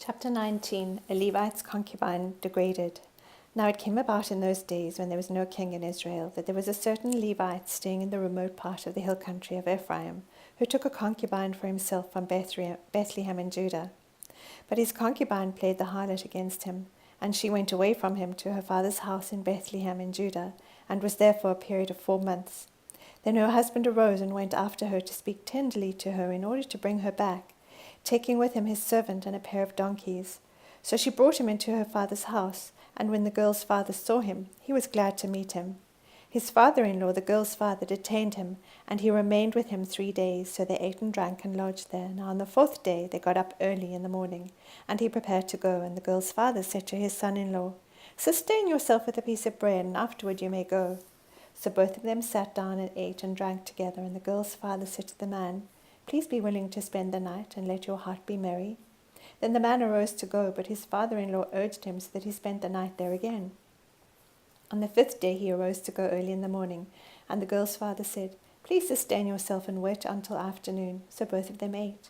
Chapter 19. A Levite's Concubine, Degraded. Now it came about in those days, when there was no king in Israel, that there was a certain Levite staying in the remote part of the hill country of Ephraim, who took a concubine for himself from Bethlehem in Judah. But his concubine played the harlot against him, and she went away from him to her father's house in Bethlehem in Judah, and was there for a period of 4 months. Then her husband arose and went after her to speak tenderly to her in order to bring her back, taking with him his servant and a pair of donkeys. So she brought him into her father's house, and when the girl's father saw him, he was glad to meet him. His father-in-law, the girl's father, detained him, and he remained with him 3 days. So they ate and drank and lodged there. Now on the 4th day they got up early in the morning, and he prepared to go. And the girl's father said to his son-in-law, "Sustain yourself with a piece of bread, and afterward you may go." So both of them sat down and ate and drank together. And the girl's father said to the man, "Please be willing to spend the night, and let your heart be merry." Then the man arose to go, but his father-in-law urged him, so that he spent the night there again. On the 5th day he arose to go early in the morning, and the girl's father said, "Please sustain yourself and wait until afternoon." So both of them ate.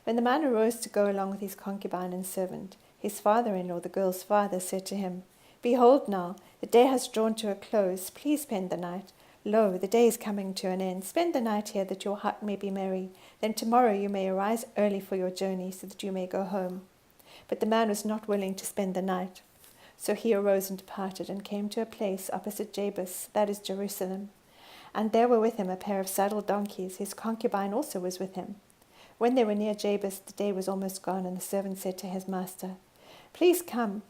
When the man arose to go along with his concubine and servant, his father-in-law, the girl's father, said to him, "Behold now, the day has drawn to a close. Please spend the night. Lo, the day is coming to an end. Spend the night here, that your heart may be merry. Then tomorrow you may arise early for your journey, so that you may go home." But the man was not willing to spend the night. So he arose and departed, and came to a place opposite Gibeah, that is Jerusalem. And there were with him a pair of saddled donkeys. His concubine also was with him. When they were near Gibeah, the day was almost gone, and the servant said to his master, "Please come,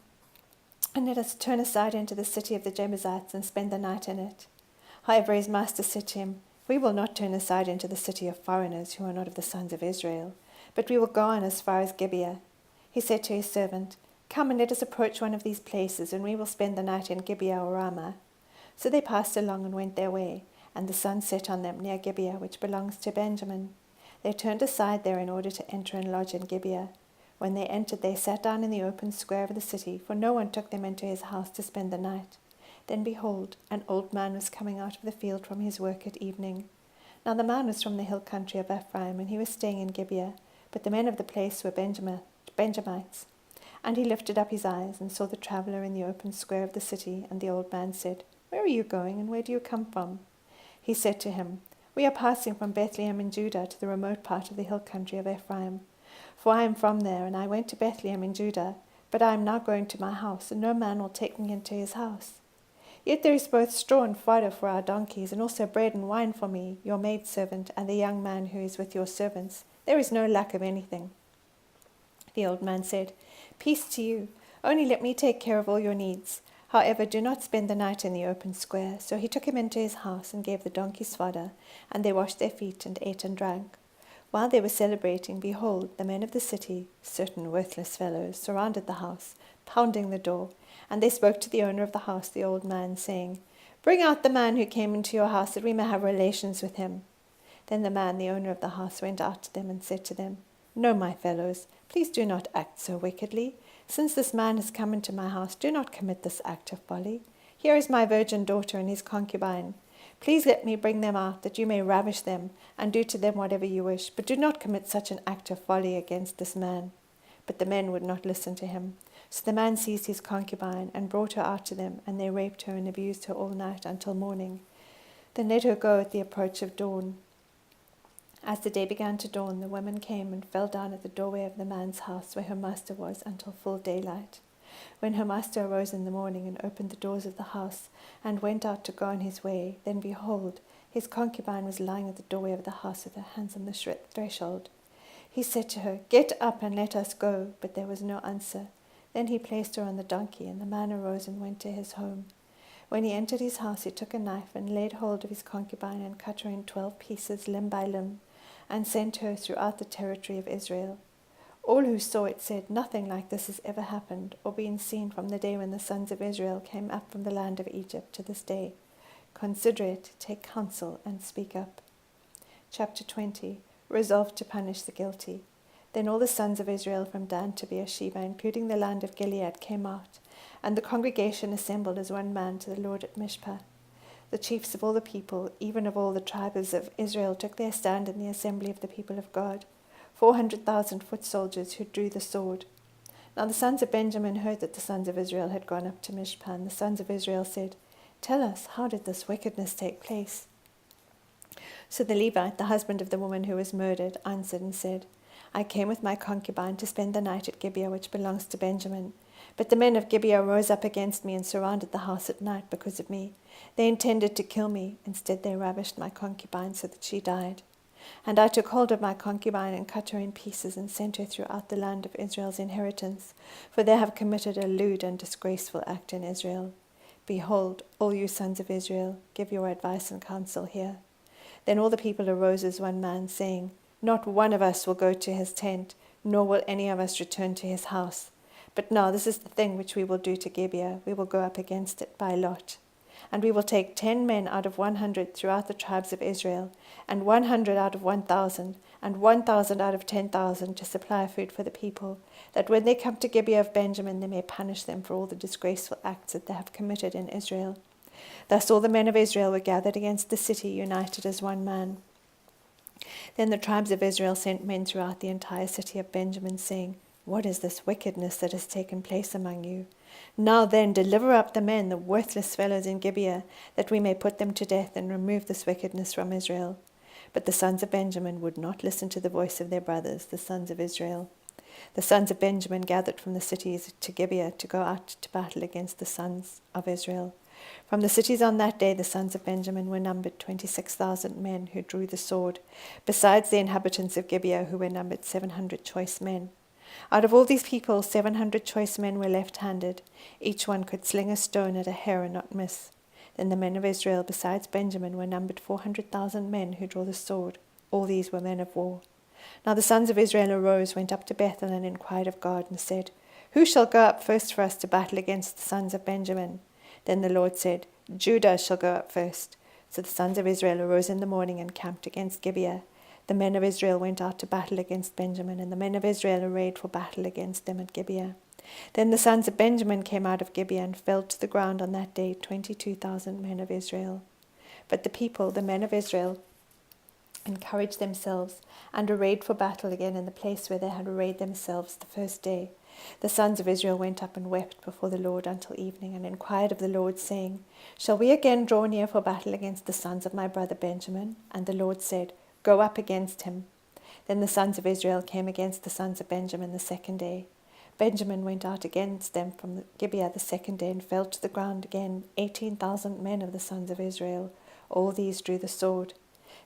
and let us turn aside into the city of the Jebusites, and spend the night in it." However, his master said to him, "We will not turn aside into the city of foreigners who are not of the sons of Israel, but we will go on as far as Gibeah." He said to his servant, "Come and let us approach one of these places, and we will spend the night in Gibeah or Ramah." So they passed along and went their way, and the sun set on them near Gibeah, which belongs to Benjamin. They turned aside there in order to enter and lodge in Gibeah. When they entered, they sat down in the open square of the city, for no one took them into his house to spend the night. Then behold, an old man was coming out of the field from his work at evening. Now the man was from the hill country of Ephraim, and he was staying in Gibeah, but the men of the place were Benjamites. And he lifted up his eyes, and saw the traveller in the open square of the city, and the old man said, "Where are you going, and where do you come from?" He said to him, "We are passing from Bethlehem in Judah to the remote part of the hill country of Ephraim. For I am from there, and I went to Bethlehem in Judah, but I am now going to my house, and no man will take me into his house. Yet there is both straw and fodder for our donkeys, and also bread and wine for me, your maidservant, and the young man who is with your servants. There is no lack of anything." The old man said, "Peace to you. Only let me take care of all your needs. However, do not spend the night in the open square." So he took him into his house and gave the donkeys fodder, and they washed their feet and ate and drank. While they were celebrating, behold, the men of the city, certain worthless fellows, surrounded the house, pounding the door. And they spoke to the owner of the house, the old man, saying, "Bring out the man who came into your house, that we may have relations with him." Then the man, the owner of the house, went out to them and said to them, "No, my fellows, please do not act so wickedly. Since this man has come into my house, do not commit this act of folly. Here is my virgin daughter and his concubine. Please let me bring them out, that you may ravish them, and do to them whatever you wish, but do not commit such an act of folly against this man." But the men would not listen to him. So the man seized his concubine and brought her out to them, and they raped her and abused her all night until morning. Then let her go at the approach of dawn. As the day began to dawn, the women came and fell down at the doorway of the man's house where her master was until full daylight. When her master arose in the morning and opened the doors of the house and went out to go on his way, then behold, his concubine was lying at the doorway of the house with her hands on the threshold. He said to her, "Get up and let us go." But there was no answer. Then he placed her on the donkey, and the man arose and went to his home. When he entered his house, he took a knife and laid hold of his concubine and cut her in 12 pieces, limb by limb, and sent her throughout the territory of Israel. All who saw it said, "Nothing like this has ever happened or been seen from the day when the sons of Israel came up from the land of Egypt to this day. Consider it, take counsel, and speak up." Chapter 20. Resolved to punish the guilty. Then all the sons of Israel from Dan to Beersheba, including the land of Gilead, came out, and the congregation assembled as one man to the Lord at Mizpah. The chiefs of all the people, even of all the tribes of Israel, took their stand in the assembly of the people of God, 400,000 foot soldiers who drew the sword. Now the sons of Benjamin heard that the sons of Israel had gone up to Mizpah, and the sons of Israel said, "Tell us, how did this wickedness take place?" So the Levite, the husband of the woman who was murdered, answered and said, "I came with my concubine to spend the night at Gibeah, which belongs to Benjamin. But the men of Gibeah rose up against me and surrounded the house at night because of me. They intended to kill me. Instead, they ravished my concubine so that she died. And I took hold of my concubine and cut her in pieces and sent her throughout the land of Israel's inheritance, for they have committed a lewd and disgraceful act in Israel. Behold, all you sons of Israel, give your advice and counsel here." Then all the people arose as one man, saying, "Not one of us will go to his tent, nor will any of us return to his house. But now this is the thing which we will do to Gibeah. We will go up against it by lot. And we will take 10 men out of 100 throughout the tribes of Israel, and 100 out of 1,000, and 1,000 out of 10,000 to supply food for the people, that when they come to Gibeah of Benjamin they may punish them for all the disgraceful acts that they have committed in Israel." Thus all the men of Israel were gathered against the city, united as one man. Then the tribes of Israel sent men throughout the entire city of Benjamin, saying, "What is this wickedness that has taken place among you? Now then, deliver up the men, the worthless fellows in Gibeah, that we may put them to death and remove this wickedness from Israel." But the sons of Benjamin would not listen to the voice of their brothers, the sons of Israel. The sons of Benjamin gathered from the cities to Gibeah to go out to battle against the sons of Israel. From the cities on that day the sons of Benjamin were numbered 26,000 men who drew the sword, besides the inhabitants of Gibeah, who were numbered 700 choice men. Out of all these people 700 choice men were left-handed. Each one could sling a stone at a hair and not miss. Then the men of Israel, besides Benjamin, were numbered 400,000 men who draw the sword. All these were men of war. Now the sons of Israel arose, went up to Bethel, and inquired of God, and said, "Who shall go up first for us to battle against the sons of Benjamin?" Then the Lord said, "Judah shall go up first." So the sons of Israel arose in the morning and camped against Gibeah. The men of Israel went out to battle against Benjamin, and the men of Israel arrayed for battle against them at Gibeah. Then the sons of Benjamin came out of Gibeah and fell to the ground on that day 22,000 men of Israel. But the people, the men of Israel, encouraged themselves and arrayed for battle again in the place where they had arrayed themselves the first day. The sons of Israel went up and wept before the Lord until evening, and inquired of the Lord, saying, "Shall we again draw near for battle against the sons of my brother Benjamin?" And the Lord said, "Go up against him." Then the sons of Israel came against the sons of Benjamin the second day. Benjamin went out against them from Gibeah the second day, and fell to the ground again 18,000 men of the sons of Israel. All these drew the sword.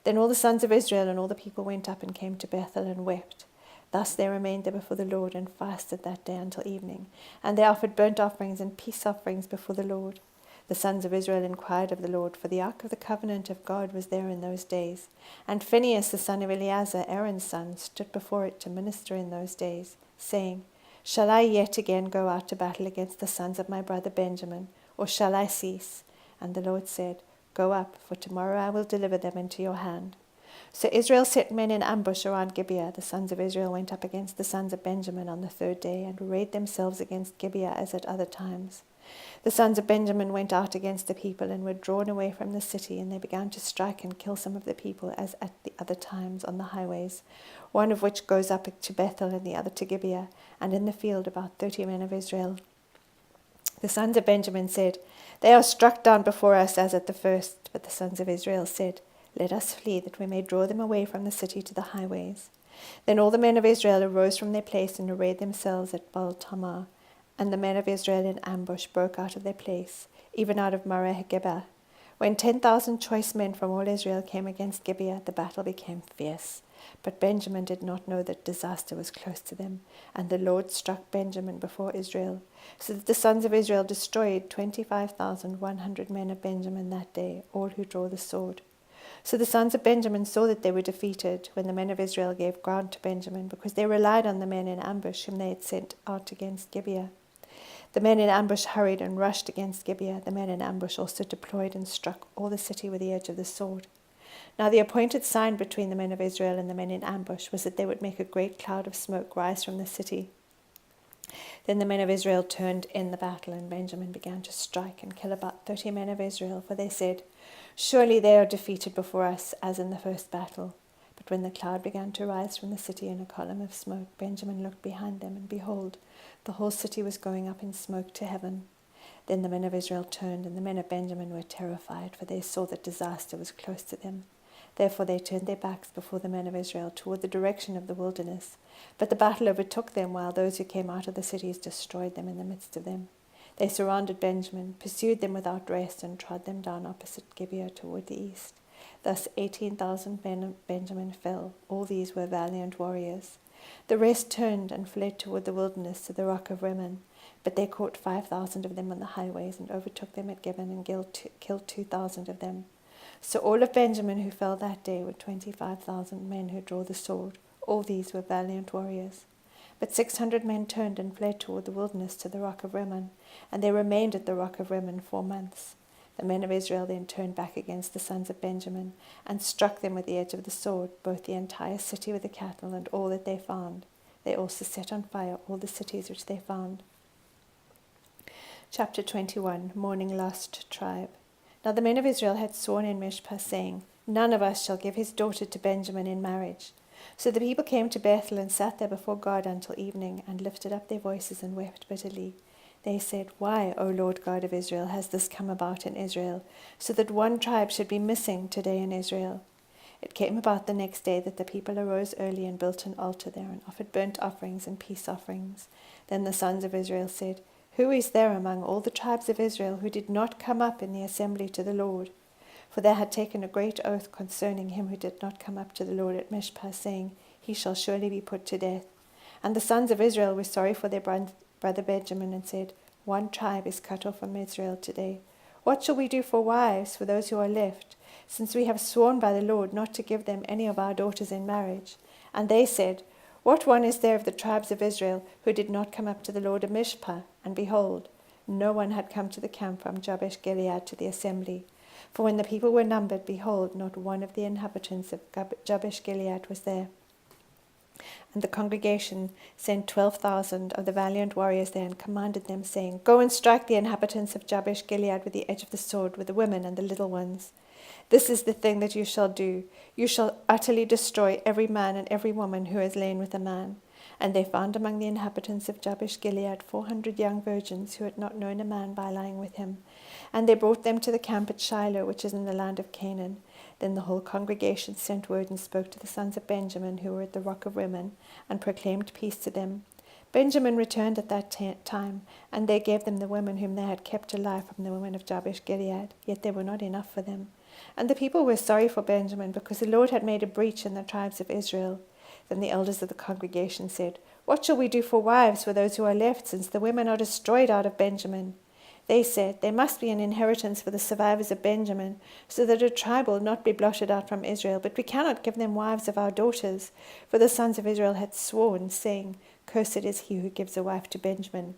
Then all the sons of Israel and all the people went up and came to Bethel and wept. Thus they remained there before the Lord and fasted that day until evening. And they offered burnt offerings and peace offerings before the Lord. The sons of Israel inquired of the Lord, for the ark of the covenant of God was there in those days. And Phinehas the son of Eleazar, Aaron's son, stood before it to minister in those days, saying, "Shall I yet again go out to battle against the sons of my brother Benjamin, or shall I cease?" And the Lord said, "Go up, for tomorrow I will deliver them into your hand." So Israel set men in ambush around Gibeah. The sons of Israel went up against the sons of Benjamin on the third day, and arrayed themselves against Gibeah as at other times. The sons of Benjamin went out against the people, and were drawn away from the city, and they began to strike and kill some of the people as at the other times on the highways, one of which goes up to Bethel and the other to Gibeah, and in the field about 30 men of Israel. The sons of Benjamin said, "They are struck down before us as at the first." But the sons of Israel said, "Let us flee, that we may draw them away from the city to the highways." Then all the men of Israel arose from their place and arrayed themselves at Baal-Tamar. And the men of Israel in ambush broke out of their place, even out of Mareh-Gibeah. When 10,000 choice men from all Israel came against Gibeah, the battle became fierce. But Benjamin did not know that disaster was close to them, and the Lord struck Benjamin before Israel, so that the sons of Israel destroyed 25,100 men of Benjamin that day, all who draw the sword. So the sons of Benjamin saw that they were defeated when the men of Israel gave ground to Benjamin, because they relied on the men in ambush whom they had sent out against Gibeah. The men in ambush hurried and rushed against Gibeah. The men in ambush also deployed and struck all the city with the edge of the sword. Now the appointed sign between the men of Israel and the men in ambush was that they would make a great cloud of smoke rise from the city. Then the men of Israel turned in the battle, and Benjamin began to strike and kill about 30 men of Israel, for they said, "Surely they are defeated before us, as in the first battle." But when the cloud began to rise from the city in a column of smoke, Benjamin looked behind them, and behold, the whole city was going up in smoke to heaven. Then the men of Israel turned, and the men of Benjamin were terrified, for they saw that disaster was close to them. Therefore they turned their backs before the men of Israel toward the direction of the wilderness. But the battle overtook them, while those who came out of the cities destroyed them in the midst of them. They surrounded Benjamin, pursued them without rest, and trod them down opposite Gibeah toward the east. Thus 18,000 men of Benjamin fell. All these were valiant warriors. The rest turned and fled toward the wilderness to the rock of Rimmon. But they caught 5,000 of them on the highways and overtook them at Gibeah and killed 2,000 of them. So all of Benjamin who fell that day were 25,000 men who drew the sword. All these were valiant warriors. But 600 men turned and fled toward the wilderness to the rock of Rimmon, and they remained at the rock of Rimmon 4 months. The men of Israel then turned back against the sons of Benjamin, and struck them with the edge of the sword, both the entire city with the cattle and all that they found. They also set on fire all the cities which they found. Chapter 21. Mourning Lost Tribe. Now the men of Israel had sworn in Mishpah, saying, None of us shall give his daughter to Benjamin in marriage. So the people came to Bethel and sat there before God until evening, and lifted up their voices and wept bitterly. They said, Why, O Lord God of Israel, has this come about in Israel, so that one tribe should be missing today in Israel? It came about the next day that the people arose early and built an altar there, and offered burnt offerings and peace offerings. Then the sons of Israel said, Who is there among all the tribes of Israel who did not come up in the assembly to the Lord? For they had taken a great oath concerning him who did not come up to the Lord at Mishpah, saying, He shall surely be put to death. And the sons of Israel were sorry for their brother Benjamin, and said, One tribe is cut off from Israel today. What shall we do for wives for those who are left, since we have sworn by the Lord not to give them any of our daughters in marriage? And they said, What one is there of the tribes of Israel who did not come up to the Lord at Mishpah? And behold, no one had come to the camp from Jabesh Gilead to the assembly. For when the people were numbered, behold, not one of the inhabitants of Jabesh Gilead was there. And the congregation sent 12,000 of the valiant warriors there, and commanded them, saying, Go and strike the inhabitants of Jabesh Gilead with the edge of the sword, with the women and the little ones. This is the thing that you shall do. You shall utterly destroy every man and every woman who has lain with a man. And they found among the inhabitants of Jabesh Gilead 400 young virgins who had not known a man by lying with him. And they brought them to the camp at Shiloh, which is in the land of Canaan. Then the whole congregation sent word and spoke to the sons of Benjamin who were at the rock of Rimmon, and proclaimed peace to them. Benjamin returned at that time, and they gave them the women whom they had kept alive from the women of Jabesh Gilead, yet they were not enough for them. And the people were sorry for Benjamin, because the Lord had made a breach in the tribes of Israel. Then the elders of the congregation said, What shall we do for wives for those who are left, since the women are destroyed out of Benjamin? They said, There must be an inheritance for the survivors of Benjamin, so that a tribe will not be blotted out from Israel. But we cannot give them wives of our daughters, for the sons of Israel had sworn, saying, Cursed is he who gives a wife to Benjamin.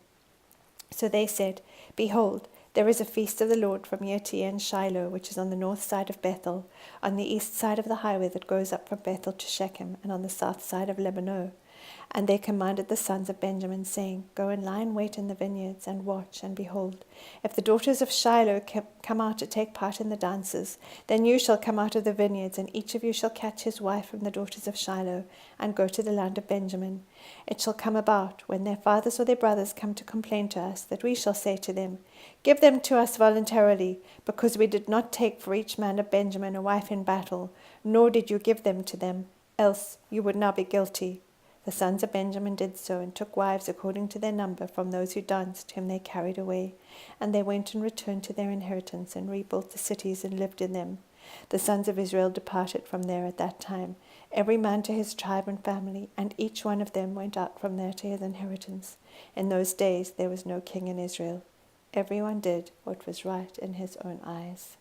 So they said, Behold, there is a feast of the Lord from year to year in Shiloh, which is on the north side of Bethel, on the east side of the highway that goes up from Bethel to Shechem, and on the south side of Lebanon. And they commanded the sons of Benjamin, saying, Go and lie in wait in the vineyards, and watch, and behold, if the daughters of Shiloh come out to take part in the dances, then you shall come out of the vineyards, and each of you shall catch his wife from the daughters of Shiloh, and go to the land of Benjamin. It shall come about, when their fathers or their brothers come to complain to us, that we shall say to them, Give them to us voluntarily, because we did not take for each man of Benjamin a wife in battle, nor did you give them to them, else you would now be guilty. The sons of Benjamin did so, and took wives according to their number from those who danced, whom they carried away. And they went and returned to their inheritance, and rebuilt the cities, and lived in them. The sons of Israel departed from there at that time, every man to his tribe and family, and each one of them went out from there to his inheritance. In those days there was no king in Israel. Everyone did what was right in his own eyes.